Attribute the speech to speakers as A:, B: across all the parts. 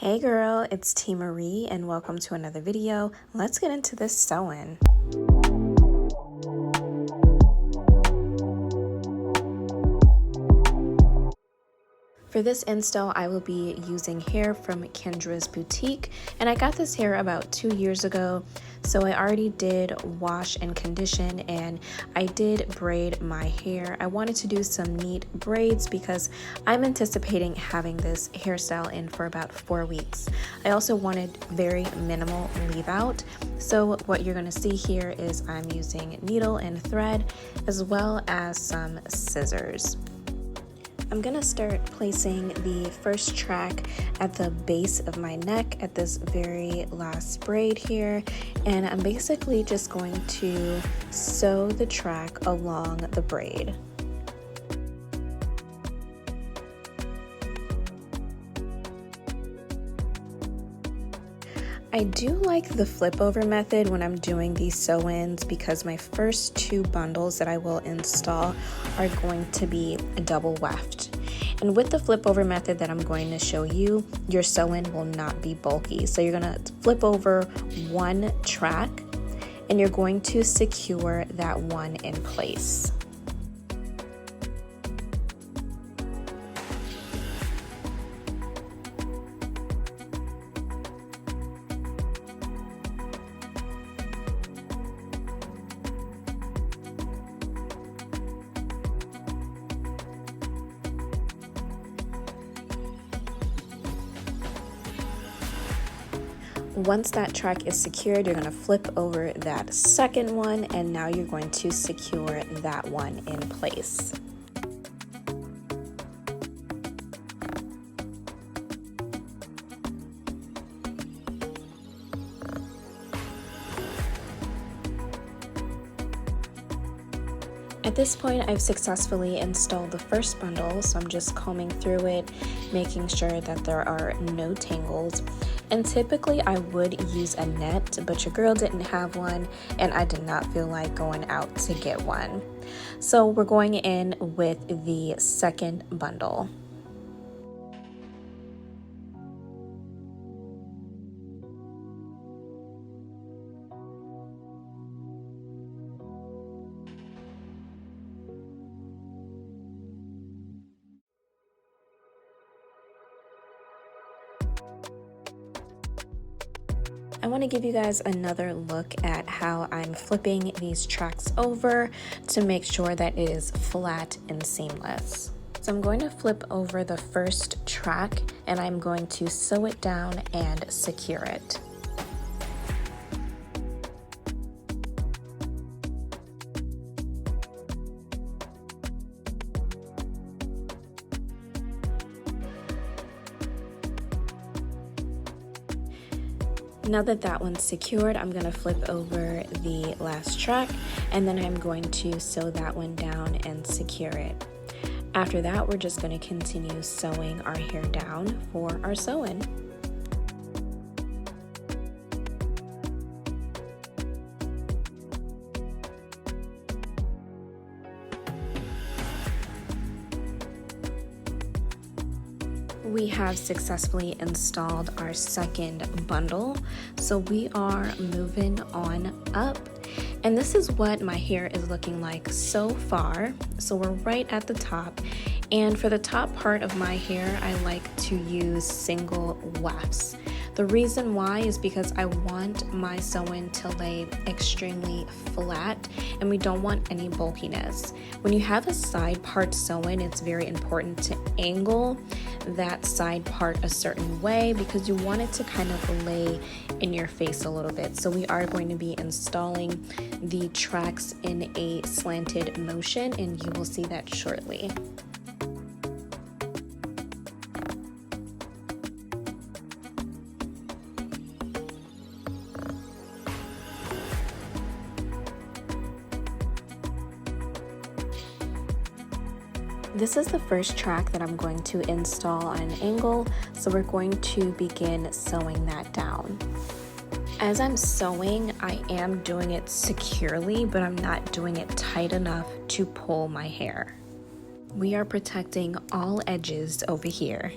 A: Hey girl, it's T Marie and welcome to another video. Let's get into this sewing. For this install, I will be using hair from Kendra's boutique, and I got this hair about 2 years ago. So I already did wash and condition, and I did braid my hair. I wanted to do some neat braids because I'm anticipating having this hairstyle in for about 4 weeks. I also wanted very minimal leave out. So what you're gonna see here is I'm using needle and thread as well as some scissors. I'm gonna start placing the first track at the base of my neck at this very last braid here, and I'm basically just going to sew the track along the braid. I do like the flip over method when I'm doing these sew-ins because my first 2 bundles that I will install are going to be double weft. And with the flip over method that I'm going to show you, your sew-in will not be bulky. So you're gonna flip over one track and you're going to secure that one in place. Once that track is secured, you're going to flip over that second one, and now you're going to secure that one in place. At this point, I've successfully installed the first bundle, so I'm just combing through it, making sure that there are no tangles. And typically I would use a net, but your girl didn't have one and I did not feel like going out to get one. So we're going in with the second bundle. I want to give you guys another look at how I'm flipping these tracks over to make sure that it is flat and seamless. So I'm going to flip over the first track and I'm going to sew it down and secure it. Now that that one's secured, I'm going to flip over the last track and then I'm going to sew that one down and secure it. After that, we're just going to continue sewing our hair down for our sew-in. We have successfully installed our second bundle, so we are moving on up, and this is what my hair is looking like so far. So we're right at the top, and for the top part of my hair I like to use single wefts. The reason why is because I want my sew-in to lay extremely flat and we don't want any bulkiness. When you have a side part sew-in, it's very important to angle that side part a certain way because you want it to kind of lay in your face a little bit. So we are going to be installing the tracks in a slanted motion and you will see that shortly. This is the first track that I'm going to install on an angle, so we're going to begin sewing that down. As I'm sewing, I am doing it securely, but I'm not doing it tight enough to pull my hair. We are protecting all edges over here.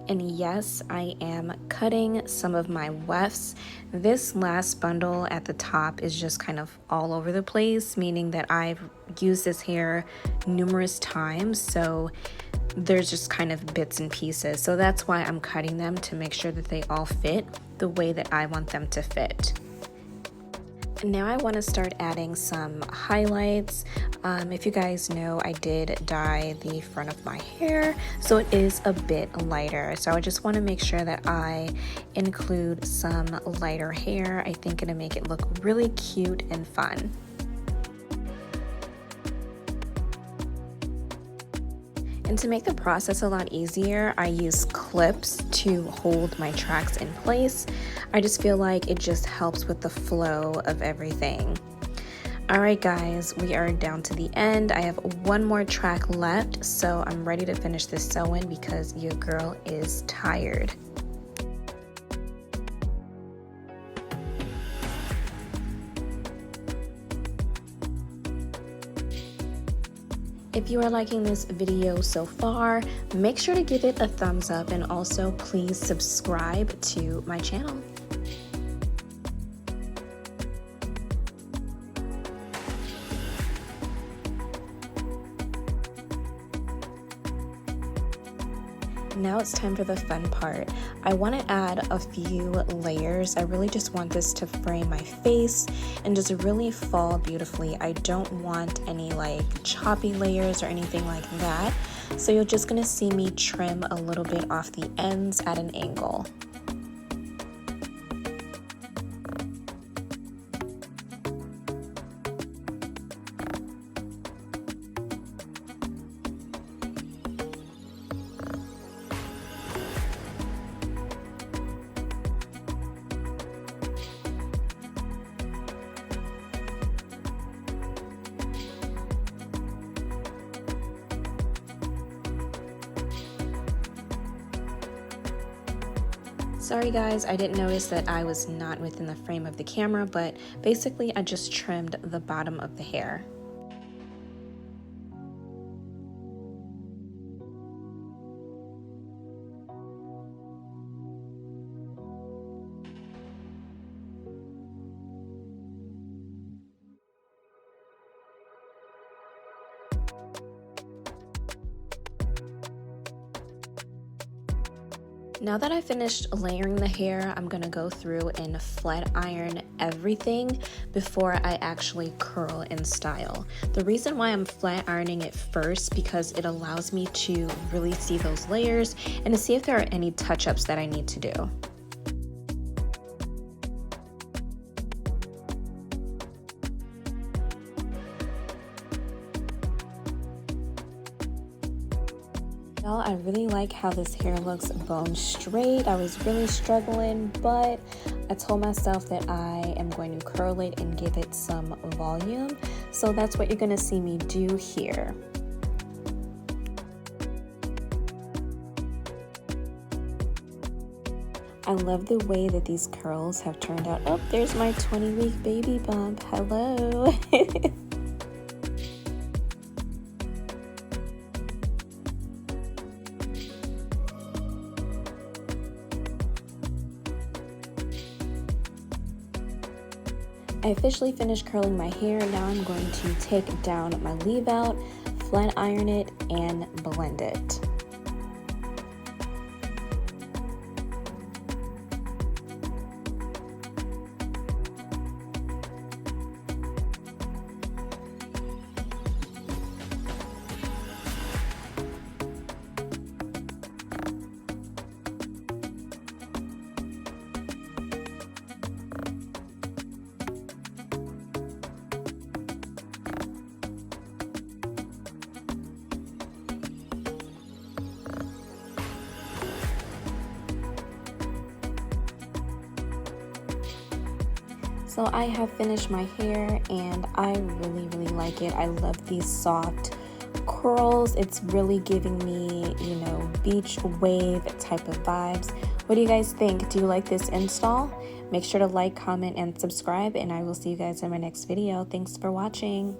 A: And yes, I am cutting some of my wefts. This last bundle at the top is just kind of all over the place, meaning that I've used this hair numerous times, so there's just kind of bits and pieces. So that's why I'm cutting them, to make sure that they all fit the way that I want them to fit. Now I want to start adding some highlights. If you guys know, I did dye the front of my hair, so it is a bit lighter. So I just want to make sure that I include some lighter hair. I think it'll make it look really cute and fun. And to make the process a lot easier, I use clips to hold my tracks in place. I just feel like it just helps with the flow of everything. Alright guys, we are down to the end. I have one more track left, so I'm ready to finish this sew-in because your girl is tired. If you are liking this video so far, make sure to give it a thumbs up, and also please subscribe to my channel. Now it's time for the fun part. I want to add a few layers. I really just want this to frame my face and just really fall beautifully. I don't want any like choppy layers or anything like that. So you're just going to see me trim a little bit off the ends at an angle. Sorry guys, I didn't notice that I was not within the frame of the camera, but basically I just trimmed the bottom of the hair. Now that I finished layering the hair, I'm gonna go through and flat iron everything before I actually curl and style. The reason why I'm flat ironing it first, because it allows me to really see those layers and to see if there are any touch-ups that I need to do. Y'all, I really like how this hair looks bone straight. I was really struggling, but I told myself that I am going to curl it and give it some volume. So that's what you're going to see me do here. I love the way that these curls have turned out. Oh, there's my 20-week baby bump. Hello. I officially finished curling my hair. Now I'm going to take down my leave out, flat iron it, and blend it. So I have finished my hair and I really like it. I love these soft curls. It's really giving me, you know, beach wave type of vibes. What do you guys think? Do you like this install? Make sure to like, comment, and subscribe, and I will see you guys in my next video. Thanks for watching.